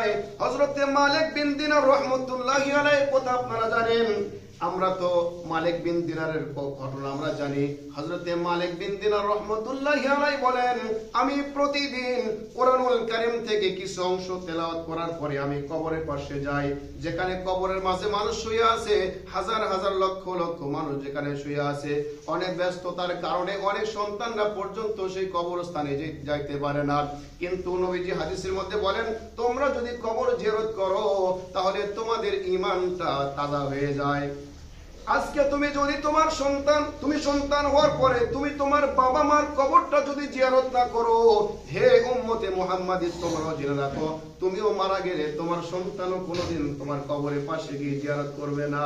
যায়। হযরতে মালিক বিন দিনার রাহমাতুল্লাহি আলাইহি কথা আপনারা জানেন। আমরা তো মালিক বিন দিনারের ঘটনা আমরা জানি। হযরতে মালিক বিন দিনার রাহমাতুল্লাহি আলাইহি বলেন, আমি প্রতিদিন কোরআনুল কারীম থেকে কিছু অংশ তেলাওয়াত করার পরে আমি কবরের পাশে যাই, যেখানে কবরের মাঝে মানুষ শুয়ে আছে, হাজার হাজার লক্ষ লক্ষ মানুষ যেখানে শুয়ে আছে। অনেক ব্যস্ততার কারণে অনেক সন্তানরা পর্যন্ত সেই কবরস্থানে যাইতে পারে না, কিন্তু নবীজি হাদিসের মধ্যে বলেন, তোমরা যদি কবর জিয়ারত করো তাহলে তোমাদের ঈমানটা তাজা হয়ে যায়। আজকে তুমি যদি তুমি সন্তান হওয়ার পরে তুমি তোমার বাবা মার কবরটা যদি জিয়ারত না করো, হে উম্মতে মুহাম্মাদি, তোমরাও জেনে রাখো, তুমিও মারা গেলে তোমার সন্তানও কোনোদিন তোমার কবরের পাশে গিয়ে জিয়ারত করবে না।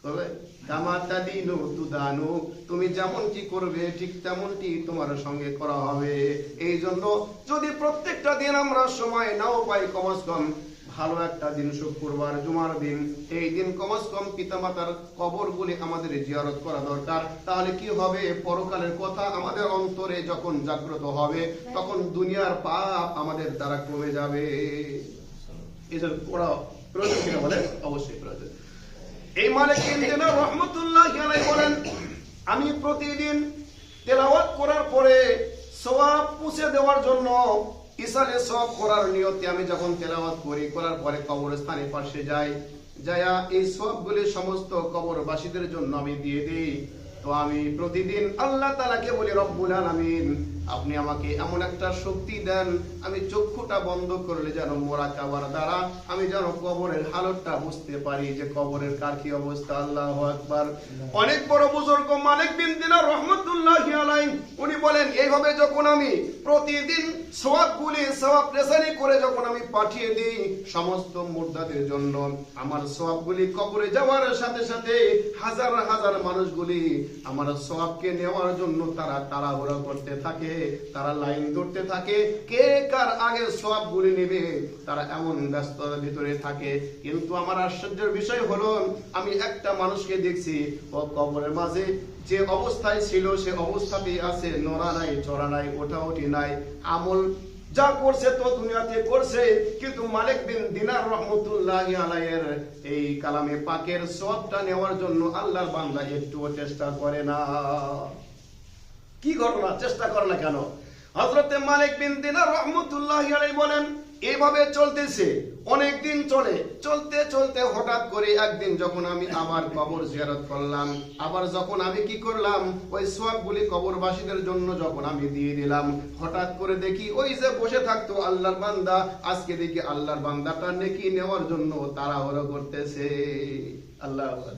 তবে কামাতা দিনু তুদানু, তুমি যেমন কি করবে ঠিক তেমনটি তোমার সঙ্গে করা হবে। এই জন্য যদি প্রত্যেকটা দিন আমরা সময় নাও পাই, কমস কম ভালো একটা দিন শুক্রবার জুমার দিন, এই দিন কমস কম পিতামাতার কবরগুলি আমাদের জিয়ারত করা দরকার। তাহলে কি হবে, পরকালের কথা আমাদের অন্তরে যখন জাগ্রত হবে তখন দুনিয়ার পাপ আমাদের দ্বারা কমে যাবে। এই জন্য পড়া প্রয়োজন কিনা বলে, অবশ্যই প্রয়োজন। এই মালিক বিন দিনার রাহমাতুল্লাহি আলাইহি বলেন, আমি প্রতিদিন তেলাওয়াত করার পরে সওয়াব পৌঁছে দেওয়ার জন্য ইসালে সওয়াব করার নিয়তে আমি যখন তেলাওয়াত করি, করার পরে কবরস্থানের পাশে যাই, যায়া এই সওয়াবগুলি সমস্ত কবরবাসীদের জন্য আমি দিয়ে দিই। তো আমি প্রতিদিন আল্লাহ তাআলাকে বলি, রব্বুল আলামিন, আপনি আমাকে এমন একটা শক্তি দেন, আমি চক্ষুটা বন্ধ করলে যেন মুরাকাবার দ্বারা আমি যেন কবরের হালতটা বুঝতে পারি যে কবরের কার কি অবস্থা। আল্লাহু আকবার। অনেক বড় বুজুর্গ মালিক বিন দিনার রাহমাতুল্লাহি আলাইহি উনি বলেন, এইভাবে যখন আমি প্রতিদিন সওয়াব রেসানি করে যখন আমি পাঠিয়ে দিই সমস্ত মুর্দাদের জন্য, আমার সওয়াবগুলি কবরে যাওয়ার সাথে সাথে হাজার হাজার মানুষগুলি আমার সওয়াবকে নেওয়ার জন্য তারা তাড়াহুড়ো করতে থাকে, তারা লাইন ধরতে থাকে, কে কার আগে সওয়াবগুলি নেবে, তারা এমন ব্যস্ততার ভিতরে থাকে। কিন্তু আমার আশ্চর্যের বিষয় হলো, আমি একটা মানুষকে দেখছি, ও কবরের মাঝে যে অবস্থায় ছিল সে অবস্থাতেই আছে, নড়া নাই, চড়া নাই, ওঠাউঠি নাই, আমল যা করছে তো দুনিয়াতে করছে, কিন্তু মালিক বিন দিনার রাহমাতুল্লাহি আলাইহির এই কালামে পাকের সওয়াবটা নেওয়ার জন্য আল্লাহর বান্দা একটুও চেষ্টা করে না। কি ঘটনা, চেষ্টা করে না কেন? হযরতে মালিক বিন দিনার রাহমাতুল্লাহি আলাইহি বলেন, এইভাবে চলতেছে অনেক দিন, চলতে চলতে হঠাৎ করে একদিন যখন আমি আবার কবর জিয়ারত করলাম, আবার যখন আমি কি করলাম, ওই সওয়াবগুলি কবরবাসীদের জন্য যখন আমি দিয়ে দিলাম, হঠাৎ করে দেখি ওই যে বসে থাকতো আল্লাহর বান্দা, আজকে দেখি আল্লাহর বান্দাটা নেকি নেওয়ার জন্য তাড়াহুড়ো করতেছে। আল্লাহু আকবার।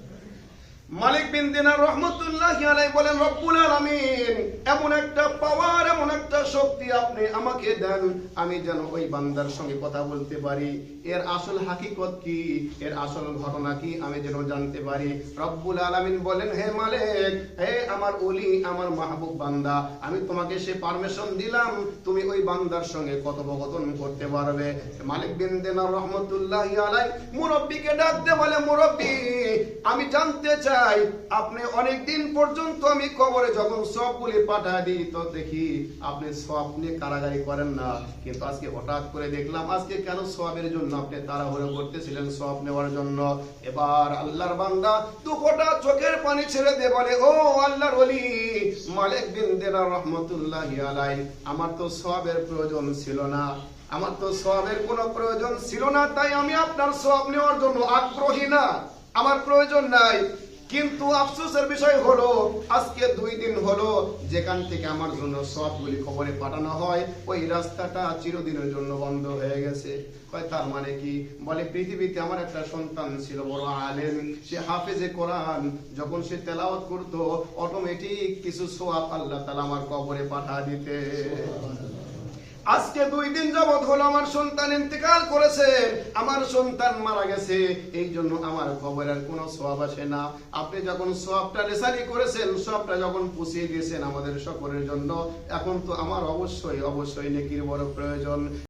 মালিক বিন দিনার রাহমাতুল্লাহি আলাইহি বলেন, রব্বুল আলামিন, এমন একটা পাওয়ার, এমন একটা শক্তি আপনি আমাকে দেন, আমি যেন ওই বান্দার সঙ্গে কথা বলতে পারি, এর আসল হাকিকত কি, এর আসল ঘটনা কি আমি যেন জানতে পারি। রব্বুল আলামিন বলেন, হে মালিক, হে আমার ওলি, আমার মাহবুব বান্দা, আমি তোমাকে সে পারমিশন দিলাম, তুমি ওই বান্দার সঙ্গে কথোপকথন করতে পারবে। মালিক বিন দিনার রাহমাতুল্লাহি আলাইহি মুরব্বিকে ডাক দিয়ে বলে, মুরব্বি, আমি জানতে চাই, আপনি অনেক দিন পর্যন্ত আমি কবরে যখন সওয়াবগুলি পাঠিয়ে দিই তো দেখি আপনি সওয়াব নিয়ে কারাগারি করেন না, কিন্তু আজকে হঠাৎ করে দেখলাম আজকে কেন সওয়াবের জন্য আপনি তাড়াহুড়ো করতেছিলেন সওয়াব নেওয়ার জন্য। এবার আল্লাহর বান্দা দুফোঁটা চোখের পানি ছেড়ে দিয়ে বলে, ও আল্লাহর ওলি মালিক বিন দিনার রাহমাতুল্লাহি আলাইহি, আমার তো সওয়াবের প্রয়োজন ছিল না, আমার তো সওয়াবের কোনো প্রয়োজন ছিল না, তাই আমি আপনার সওয়াব নেওয়ার জন্য আগ্রহী না, আমার প্রয়োজন নাই। কিন্তু আফসোসের বিষয় হলো আজকে 2 দিন হলো যেখান থেকে আমার জন্য সওয়াবগুলি খবরে পাঠানো হয়, ওই রাস্তাটা চিরদিনের জন্য বন্ধ হয়ে গেছে। কয় তার মানে কি? বলে, পৃথিবীতে আমার একটা সন্তান ছিল বড় আলেম, সে হাফেজে কোরআন, যখন সে তেলাওয়াত করতো অটোমেটিক কিছু সওয়াব আল্লাহ তাআলা আমার কবরে পাঠিয়ে দিতে। আজকে 2 দিন যাবত হলো আমার সন্তান ইন্তেকাল করেছে, আমার সন্তান মারা গেছে, এই জন্য আমার কবরের কোনো সওয়াব আসে না। আপনি যখন সওয়াবটা রেসানি করেছেন, সওয়াবটা যখন পুষিয়ে দিয়েছেন আমাদের সকলের জন্য, এখন তো আমার অবশ্যই নেকির বড় প্রয়োজন।